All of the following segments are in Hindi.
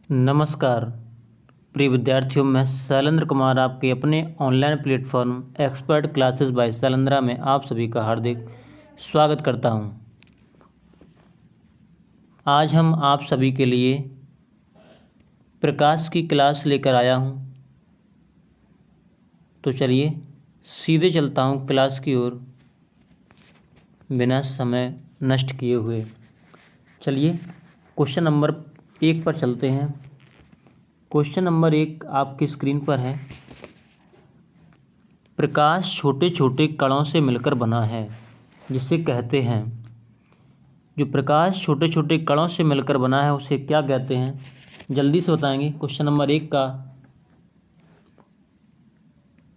नमस्कार प्रिय विद्यार्थियों, मैं शैलेंद्र कुमार आपके अपने online platform expert classes bye Shailendra में आप सभी का हार्दिक स्वागत करता हूं। आज हम आप सभी के लिए प्रकाश की क्लास लेकर आया हूं, तो चलिए सीधे चलता हूं क्लास की ओर बिना समय नष्ट किए हुए। चलिए क्वेश्चन नंबर 1 पर चलते हैं। क्वेश्चन नंबर 1 आपकी स्क्रीन पर है। प्रकाश छोटे छोटे कणों से मिलकर बना है, जिसे कहते हैं। जो प्रकाश छोटे छोटे कणों से मिलकर बना है उसे क्या कहते हैं, जल्दी से बताएंगे। क्वेश्चन नंबर 1 का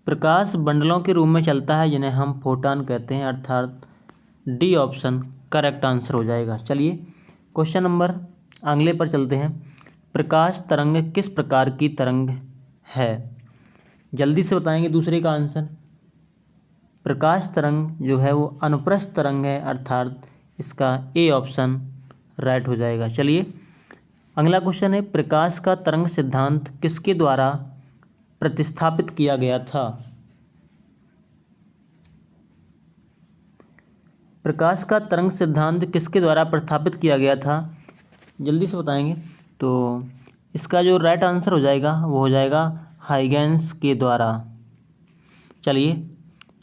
प्रकाश बंडलों के रूप में चलता है, जिन्हें हम फोटॉन कहते हैं, अर्थात डी ऑप्शन करेक्ट आंसर हो जाएगा। चलिए क्वेश्चन नंबर अगले पर चलते हैं। प्रकाश तरंग किस प्रकार की तरंग है, जल्दी से बताएंगे दूसरे का आंसर। प्रकाश तरंग जो है वो अनुप्रस्थ तरंग है, अर्थात इसका ए ऑप्शन राइट हो जाएगा। चलिए अगला क्वेश्चन है। प्रकाश का तरंग सिद्धांत किसके द्वारा प्रतिस्थापित किया गया था। प्रकाश का तरंग सिद्धांत किसके द्वारा प्रतिस्थापित किया गया था, जल्दी से बताएंगे। तो इसका जो राइट आंसर हो जाएगा वो हो जाएगा हाइगेंस के द्वारा। चलिए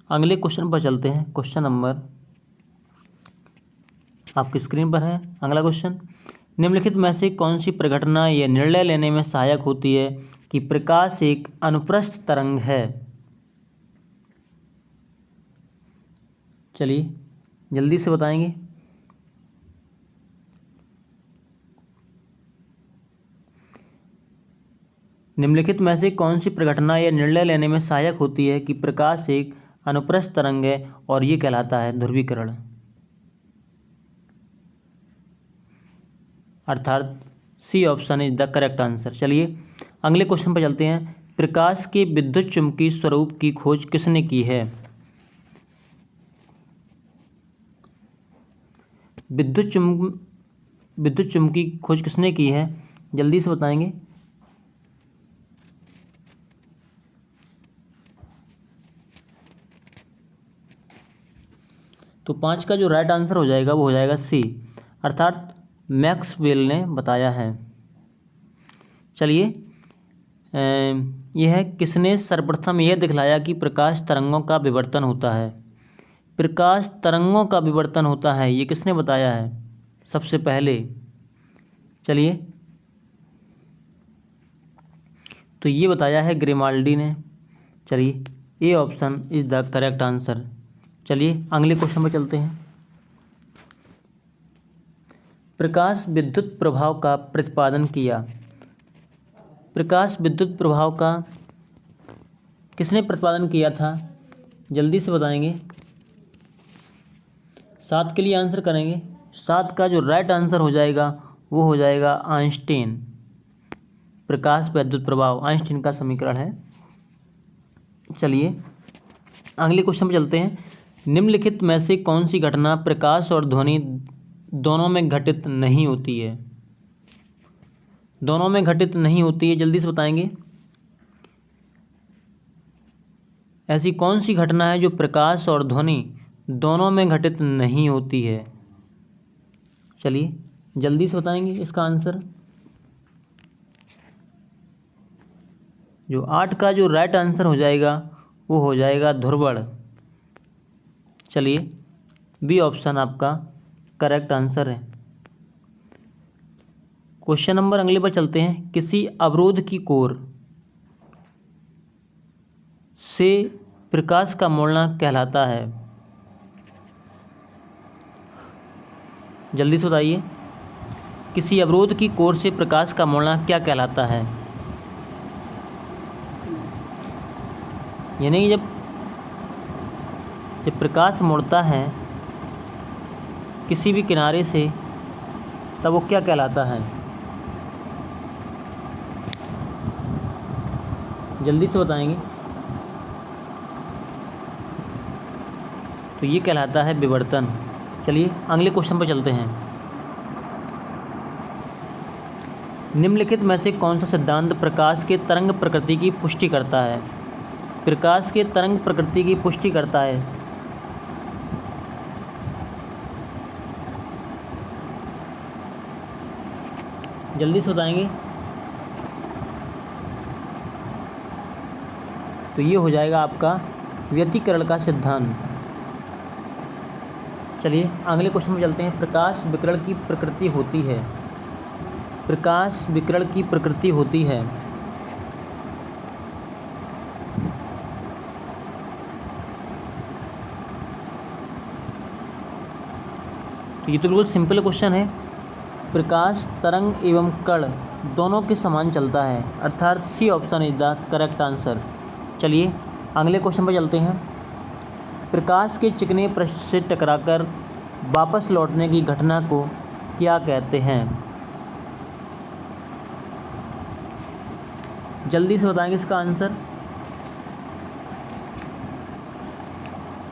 अगले क्वेश्चन पर चलते हैं। क्वेश्चन नंबर आपकी स्क्रीन पर है। अगला क्वेश्चन, निम्नलिखित में से कौन सी परिघटना यह निर्णय लेने में सहायक होती है कि प्रकाश एक अनुप्रस्थ तरंग है। चलिए जल्दी से बताएंगे। निम्नलिखित में से कौन सी परिघटना यह निर्णय लेने में सहायक होती है कि प्रकाश एक अनुप्रस्थ तरंग है, और ये कहलाता है ध्रुवीकरण, अर्थात C option is the correct answer. चलिए अगले क्वेश्चन पर चलते हैं। प्रकाश के विद्युत चुम्बकीय स्वरूप की खोज किसने की है। विद्युत चुम्बकीय की खोज किसने की है, जल्दी से बताएंगे। तो 5 का जो राइट आंसर हो जाएगा वो हो जाएगा सी, अर्थात मैक्सवेल ने बताया है। चलिए यह है किसने सर्वप्रथम यह दिखलाया कि प्रकाश तरंगों का विवर्तन होता है। प्रकाश तरंगों का विवर्तन होता है, ये किसने बताया है सबसे पहले। चलिए तो ये बताया है ग्रिमाल्डी ने। चलिए A option is the correct answer. चलिए अगले क्वेश्चन पर चलते हैं। प्रकाश विद्युत प्रभाव का प्रतिपादन किया। प्रकाश विद्युत प्रभाव का किसने प्रतिपादन किया था, जल्दी से बताएंगे। 7 के लिए आंसर करेंगे। 7 का जो राइट आंसर हो जाएगा वो हो जाएगा आइंस्टीन। प्रकाश विद्युत प्रभाव आइंस्टीन का समीकरण है। चलिए अगले क्वेश्चन पर चलते हैं। निम्नलिखित में से कौन सी घटना प्रकाश और ध्वनि दोनों में घटित नहीं होती है। दोनों में घटित नहीं होती है, जल्दी से बताएंगे। ऐसी कौन सी घटना है जो प्रकाश और ध्वनि दोनों में घटित नहीं होती है। चलिए जल्दी से बताएंगे इसका आंसर। जो 8 का जो राइट आंसर हो जाएगा वो हो जाएगा ध्रुवण। चलिए बी ऑप्शन आपका करेक्ट आंसर है। क्वेश्चन नंबर अगले पर चलते हैं। किसी अवरोध की कोर से प्रकाश का मोड़ना कहलाता है, जल्दी से बताइए। किसी अवरोध की कोर से प्रकाश का मोड़ना क्या कहलाता है। यानी कि जब प्रकाश मुड़ता है किसी भी किनारे से तब वो क्या कहलाता है, जल्दी से बताएंगे। तो ये कहलाता है विवर्तन। चलिए अगले क्वेश्चन पर चलते हैं। निम्नलिखित में से कौन सा सिद्धांत प्रकाश के तरंग प्रकृति की पुष्टि करता है? प्रकाश के तरंग प्रकृति की पुष्टि करता है। जल्दी से बताएंगे। तो ये हो जाएगा आपका व्यतिकरण का सिद्धांत। चलिए अगले क्वेश्चन में चलते हैं। प्रकाश विकिरण की प्रकृति होती है। प्रकाश विकिरण की प्रकृति होती है। तो ये तो बिल्कुल सिंपल क्वेश्चन है। प्रकाश तरंग एवं कण दोनों के समान चलता है, अर्थात C option is the correct answer. चलिए अगले क्वेश्चन पर चलते हैं। प्रकाश के चिकने पृष्ठ से टकराकर वापस लौटने की घटना को क्या कहते हैं? जल्दी से बताएंगे इसका आंसर।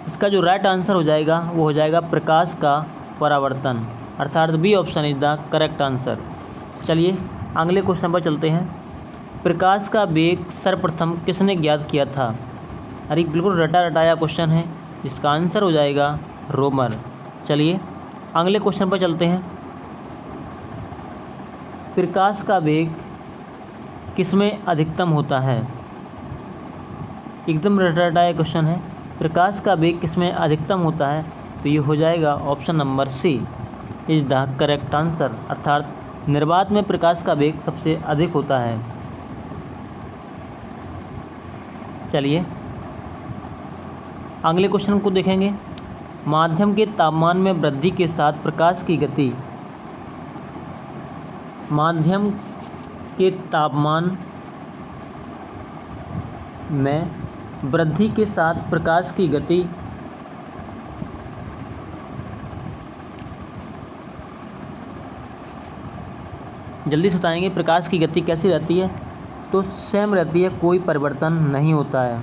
इसका जो राइट आंसर हो जाएगा वो हो जाएगा प्रकाश का परावर्तन, अर्थात B option is the correct answer. चलिए अगले क्वेश्चन पर चलते हैं। प्रकाश का वेग सर्वप्रथम किसने ज्ञात किया था? अरे बिल्कुल रटा रटाया क्वेश्चन है। इसका आंसर हो जाएगा रोमर। चलिए अगले क्वेश्चन पर चलते हैं। प्रकाश का वेग किसमें अधिकतम होता है? एकदम रटा रटाया क्वेश्चन है। प्रकाश का वेग किसमें अधिकतम होता है? तो ये हो जाएगा option number C is the correct answer, अर्थात निर्वात में प्रकाश का वेग सबसे अधिक होता है। चलिए अगले क्वेश्चन को देखेंगे। माध्यम के तापमान में वृद्धि के साथ प्रकाश की गति। माध्यम के तापमान में वृद्धि के साथ प्रकाश की गति जल्दी से बताएंगे। प्रकाश की गति कैसी रहती है? तो सेम रहती है, कोई परिवर्तन नहीं होता है।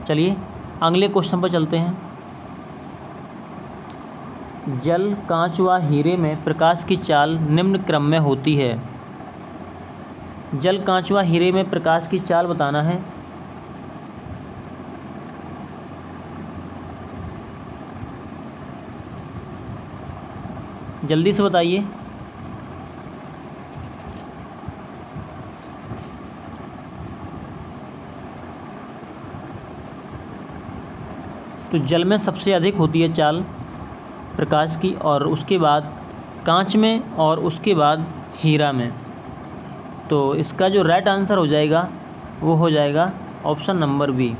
चलिए अगले क्वेश्चन पर चलते हैं। जल, कांच व हीरे में प्रकाश की चाल निम्न क्रम में होती है। जल, कांच व हीरे में प्रकाश की चाल बताना है। जल्दी से बताइए। तो जल में सबसे अधिक होती है चाल प्रकाश की, और उसके बाद कांच में, और उसके बाद हीरा में। तो इसका जो राइट आंसर हो जाएगा वो हो जाएगा ऑप्शन नंबर बी।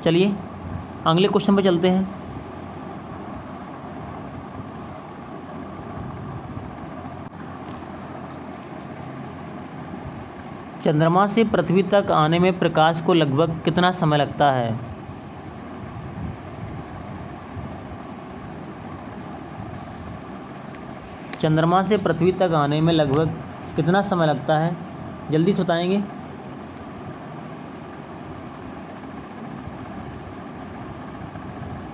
चलिए अगले क्वेश्चन पर चलते हैं। चंद्रमा से पृथ्वी तक आने में प्रकाश को लगभग कितना समय लगता है? चंद्रमा से पृथ्वी तक आने में लगभग कितना समय लगता है? जल्दी से बताएंगे।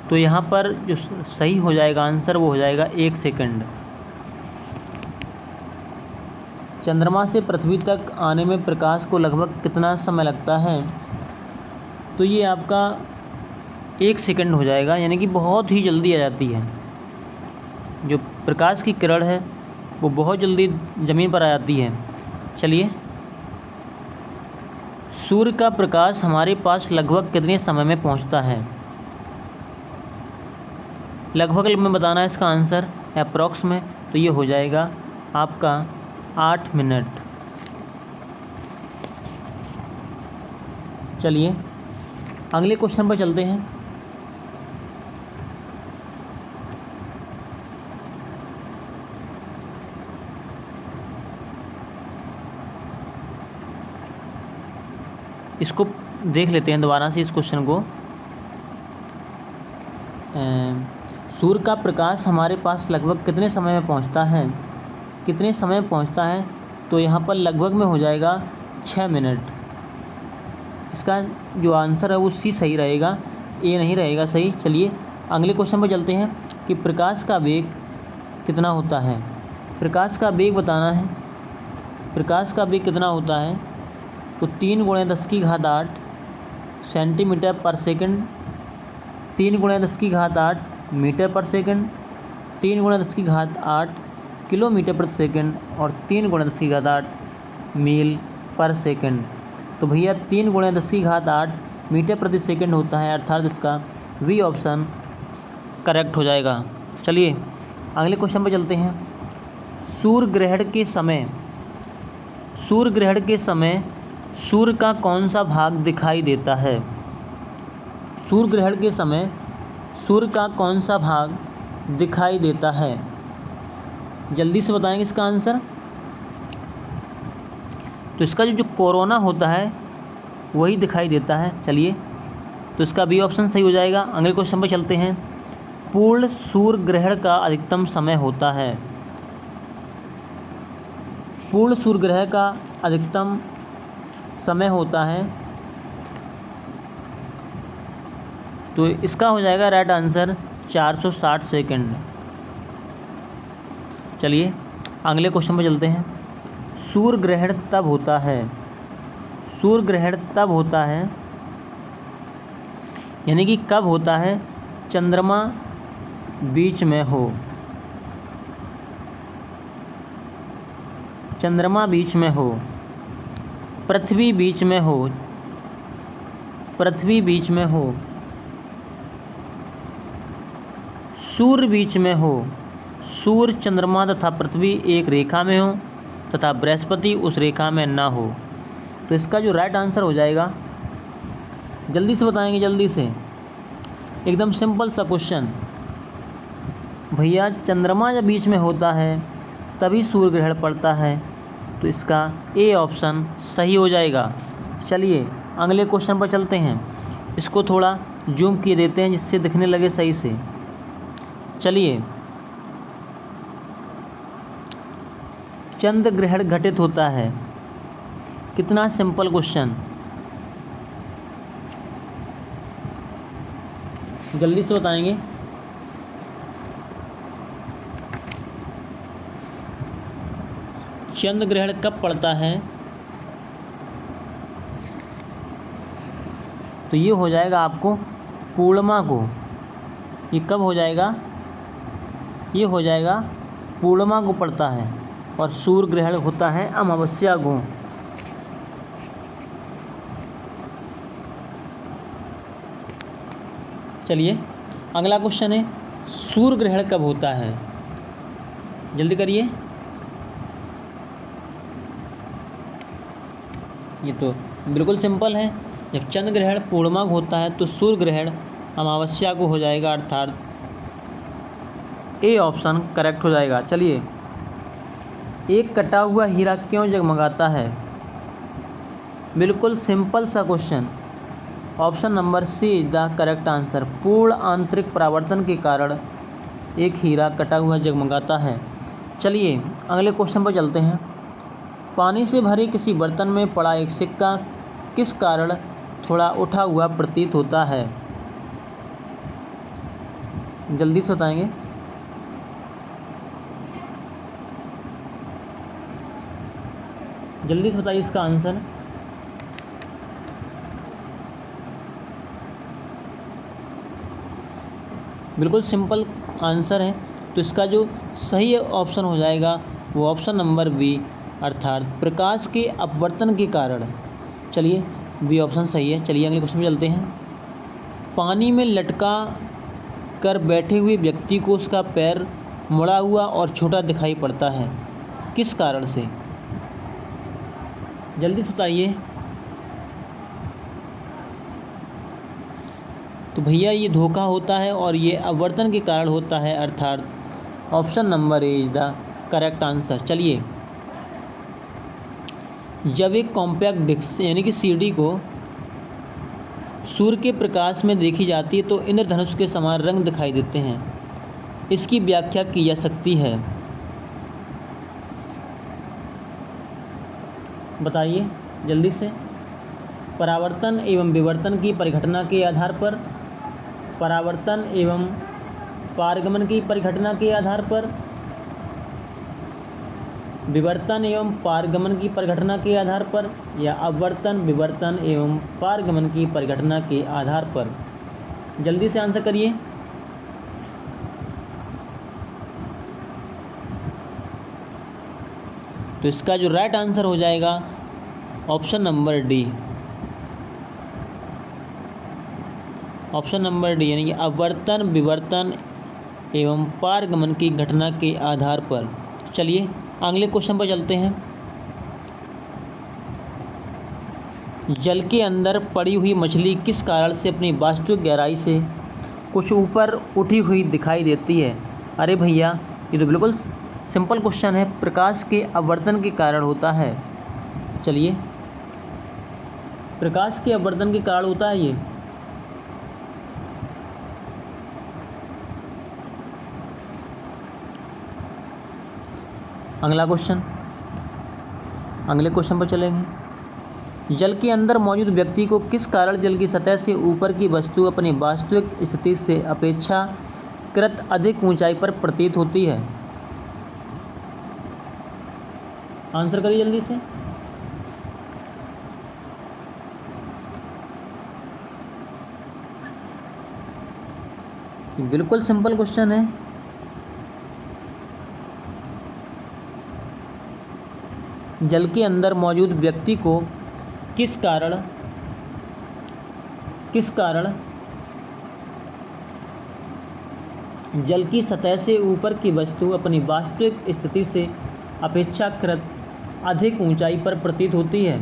तो यहाँ पर जो सही हो जाएगा आंसर वो हो जाएगा 1 सेकंड। चंद्रमा से पृथ्वी तक आने में प्रकाश को लगभग कितना समय लगता है? तो ये आपका 1 सेकंड हो जाएगा, यानी कि बहुत ही जल्दी आ जाती है। जो प्रकाश की किरण है वो बहुत जल्दी ज़मीन पर आ जाती है। चलिए, सूर्य का प्रकाश हमारे पास लगभग कितने समय में पहुंचता है? लगभग में बताना है इसका आंसर, अप्रॉक्स में। तो ये हो जाएगा आपका 8 मिनट। चलिए अगले क्वेश्चन पर चलते हैं। इसको देख लेते हैं दोबारा से इस क्वेश्चन को। सूर्य का प्रकाश हमारे पास लगभग कितने समय में पहुंचता है? कितने समय में पहुंचता है? तो यहाँ पर लगभग में हो जाएगा 6 मिनट। इसका जो आंसर है वो सी सही रहेगा, ए नहीं रहेगा सही। चलिए अगले क्वेश्चन पर चलते हैं कि प्रकाश का वेग कितना होता है। प्रकाश का वेग बताना है। प्रकाश का वेग कितना होता है, तो 3 × 10⁸ सेंटीमीटर पर सेकंड, 3 × 10⁸ मीटर पर सेकंड, 3 × 10⁸ किलोमीटर प्रति सेकंड और 3 × 10⁸ मील पर सेकंड। तो भैया 3 × 10⁸ मीटर प्रति सेकंड होता है, अर्थात इसका वी ऑप्शन करेक्ट हो जाएगा। चलिए अगले क्वेश्चन पर चलते हैं। सूर्य ग्रहण के समय सूर्य का कौन सा भाग दिखाई देता है। सूर्य ग्रहण के समय सूर्य का कौन सा भाग दिखाई देता है, जल्दी से बताएंगे इसका आंसर। तो इसका जो कोरोना होता है वही दिखाई देता है। चलिए तो इसका बी ऑप्शन सही हो जाएगा। अगले क्वेश्चन पर चलते हैं। पूर्ण सूर्य ग्रहण का अधिकतम समय होता है। पूर्ण सूर्य ग्रहण का अधिकतम समय होता है, तो इसका हो जाएगा राइट आंसर 460 सेकंड। चलिए अगले क्वेश्चन पर चलते हैं। सूर्य ग्रहण तब होता है, सूर्य ग्रहण तब होता है यानी कि कब होता है, चंद्रमा बीच में हो, चंद्रमा बीच में हो, पृथ्वी बीच में हो, पृथ्वी बीच में हो, सूर्य बीच में हो, सूर्य चंद्रमा तथा पृथ्वी एक रेखा में हो तथा बृहस्पति उस रेखा में ना हो। तो इसका जो राइट आंसर हो जाएगा, जल्दी से बताएंगे, जल्दी से, एकदम सिंपल सा क्वेश्चन। भैया चंद्रमा जब बीच में होता है तभी सूर्य ग्रहण पड़ता है, तो इसका ए ऑप्शन सही हो जाएगा। चलिए अगले क्वेश्चन पर चलते हैं। इसको थोड़ा जूम किए देते हैं जिससे दिखने लगे सही से। चलिए, चंद्र ग्रहण घटित होता है, कितना सिंपल क्वेश्चन, जल्दी से बताएंगे। चंद्र ग्रहण कब पड़ता है, तो ये हो जाएगा आपको पूर्णिमा को। ये कब हो जाएगा, ये हो जाएगा पूर्णिमा को पड़ता है और सूर्य ग्रहण होता है अमावस्या को। चलिए अगला क्वेश्चन है, सूर्य ग्रहण कब होता है, जल्दी करिए। ये तो बिल्कुल सिंपल है, जब चंद्र ग्रहण पूर्णिमा को होता है तो सूर्य ग्रहण अमावस्या को हो जाएगा, अर्थात ए ऑप्शन करेक्ट हो जाएगा। चलिए, एक कटा हुआ हीरा क्यों जगमगाता है, बिल्कुल सिंपल सा question, option number C is the correct answer. पूर्ण आंतरिक परावर्तन के कारण एक हीरा कटा हुआ जगमगाता है। चलिए अगले क्वेश्चन पर चलते हैं। पानी से भरे किसी बर्तन में पड़ा एक सिक्का किस कारण थोड़ा उठा हुआ प्रतीत होता है, जल्दी से बताएंगे। जल्दी से बताइए इसका आंसर। बिल्कुल सिंपल आंसर है, तो इसका जो सही ऑप्शन हो जाएगा वो ऑप्शन नंबर बी, अर्थात प्रकाश के अपवर्तन के कारण। चलिए बी ऑप्शन सही है। चलिए अगले क्वेश्चन में चलते हैं। पानी में लटका कर बैठे हुए व्यक्ति को उसका पैर मुड़ा हुआ और छोटा दिखाई पड़ता है, किस कारण से, जल्दी से बताइए। तो भैया ये धोखा होता है और ये अपवर्तन के कारण होता है, अर्थात option number A is the correct answer. चलिए, जब एक कॉम्पैक्ट डिस्क यानी कि सीडी को सूर्य के प्रकाश में देखी जाती है तो इंद्रधनुष के समान रंग दिखाई देते हैं, इसकी व्याख्या की जा सकती है, बताइए जल्दी से। परावर्तन एवं विवर्तन की परिघटना के आधार पर, परावर्तन एवं पारगमन की परिघटना के आधार पर, विवर्तन एवं पारगमन की परिघटना के आधार पर, या अपवर्तन, विवर्तन एवं पारगमन की परिघटना के आधार पर? जल्दी से आंसर करिए। तो इसका जो राइट आंसर हो जाएगा option number D, option number D, यानी कि अपवर्तन, विवर्तन एवं पारगमन की घटना के आधार पर। चलिए अगले क्वेश्चन पर चलते हैं। जल के अंदर पड़ी हुई मछली किस कारण से अपनी वास्तविक गहराई से कुछ ऊपर उठी हुई दिखाई देती है? अरे भैया, ये तो बिल्कुल सिंपल क्वेश्चन है। प्रकाश के अपवर्तन के कारण होता है। चलिए, प्रकाश के अपवर्तन के कारण होता है ये। अगला क्वेश्चन, अगले क्वेश्चन पर चलेंगे। जल के अंदर मौजूद व्यक्ति को किस कारण जल की सतह से ऊपर की वस्तु अपनी वास्तविक स्थिति से अपेक्षाकृत अधिक ऊंचाई पर प्रतीत होती है? आंसर करिए जल्दी से। बिल्कुल सिंपल क्वेश्चन है। जल के अंदर मौजूद व्यक्ति को किस कारण जल की सतह से ऊपर की वस्तु अपनी वास्तविक स्थिति से अपेक्षाकृत अधिक ऊंचाई पर प्रतीत होती है?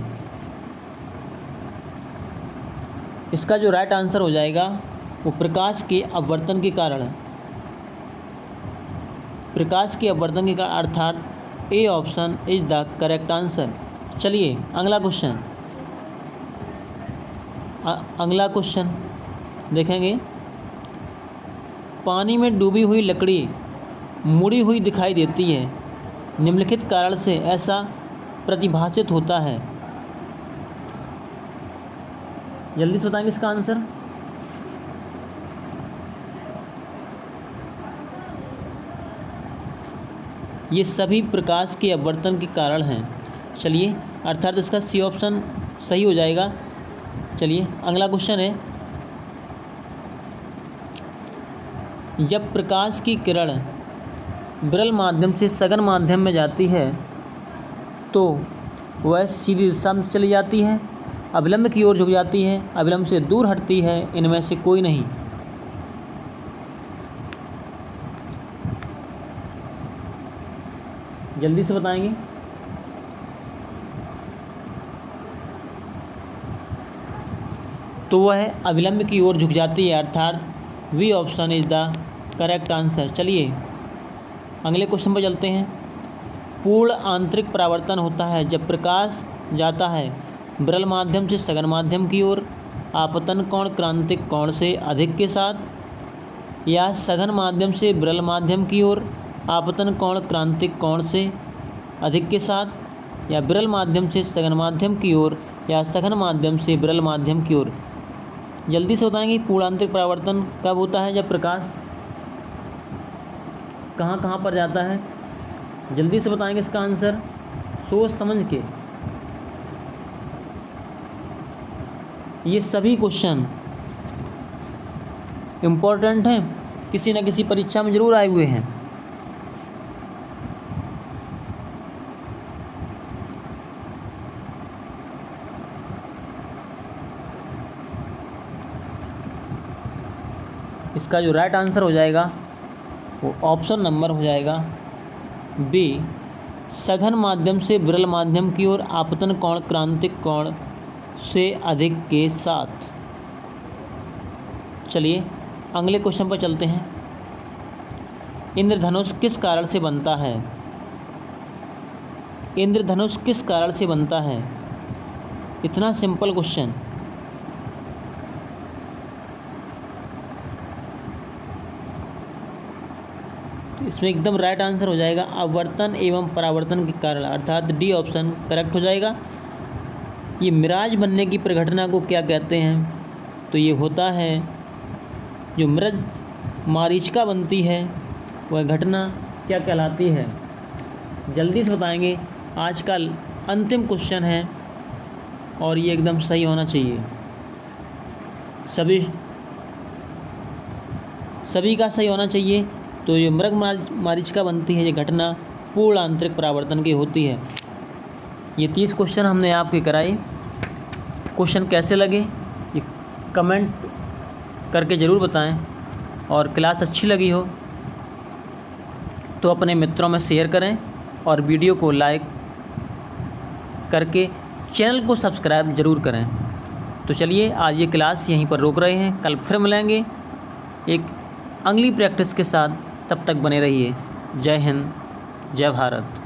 इसका जो राइट आंसर हो जाएगा वो प्रकाश के अपवर्तन के कारण है। प्रकाश के अपवर्तन के कारण, अर्थात A option is the correct answer. चलिए अगला क्वेश्चन, अगला क्वेश्चन देखेंगे। पानी में डूबी हुई लकड़ी मुड़ी हुई दिखाई देती है, निम्नलिखित कारण से ऐसा प्रतिभासित होता है। जल्दी से बताएंगे इसका आंसर। ये सभी प्रकाश के अपवर्तन के कारण हैं। चलिए, अर्थात इसका सी ऑप्शन सही हो जाएगा। चलिए अगला क्वेश्चन है। जब प्रकाश की किरण विरल माध्यम से सघन माध्यम में जाती है तो वह सीधी दिशा में चली जाती है, अविलंब की ओर झुक जाती है, अविलंब से दूर हटती है, इनमें से कोई नहीं। जल्दी से बताएंगे। तो वह अविलंब की ओर झुक जाती है, अर्थात B option is the correct answer. चलिए अगले क्वेश्चन पर चलते हैं। पूर्ण आंतरिक परावर्तन होता है जब प्रकाश जाता है विरल माध्यम से सघन माध्यम की ओर आपतन कोण क्रांतिक कोण से अधिक के साथ, या सघन माध्यम से विरल माध्यम की ओर आपतन कोण क्रांतिक कोण से अधिक के साथ, या विरल माध्यम से सघन माध्यम की ओर या सघन माध्यम से विरल माध्यम की ओर। जल्दी से बताएंगे पूर्ण आंतरिक परावर्तन कब होता है? जब प्रकाश कहाँ कहाँ पर जाता है? जल्दी से बताएंगे इसका आंसर सोच समझ के। ये सभी क्वेश्चन इम्पोर्टेंट हैं, किसी न किसी परीक्षा में जरूर आए हुए हैं। इसका जो राइट आंसर हो जाएगा वो ऑप्शन नंबर हो जाएगा बी, सघन माध्यम से विरल माध्यम की ओर आपतन कोण क्रांतिक कोण से अधिक के साथ। चलिए अगले क्वेश्चन पर चलते हैं। इंद्रधनुष किस कारण से बनता है? इंद्रधनुष किस कारण से बनता है? इतना सिंपल क्वेश्चन। इसमें एकदम राइट आंसर हो जाएगा अपवर्तन एवं परावर्तन के कारण, अर्थात डी ऑप्शन करेक्ट हो जाएगा। ये मिराज बनने की परिघटना को क्या कहते हैं? तो ये होता है जो मृद मारीचिका बनती है वह घटना क्या कहलाती है? जल्दी से बताएंगे। आज का अंतिम क्वेश्चन है और ये एकदम सही होना चाहिए, सभी का सही होना चाहिए। तो ये मृग मरीचिका बनती है, ये घटना पूर्ण आंतरिक परावर्तन की होती है। ये 30 क्वेश्चन हमने आपके कराए। क्वेश्चन कैसे लगे ये कमेंट करके ज़रूर बताएं, और क्लास अच्छी लगी हो तो अपने मित्रों में शेयर करें और वीडियो को लाइक करके चैनल को सब्सक्राइब ज़रूर करें। तो चलिए आज ये क्लास यहीं पर रोक रहे हैं, कल फिर मिलेंगे एक अगली प्रैक्टिस के साथ। तब तक बने रहिए। जय हिंद, जय भारत।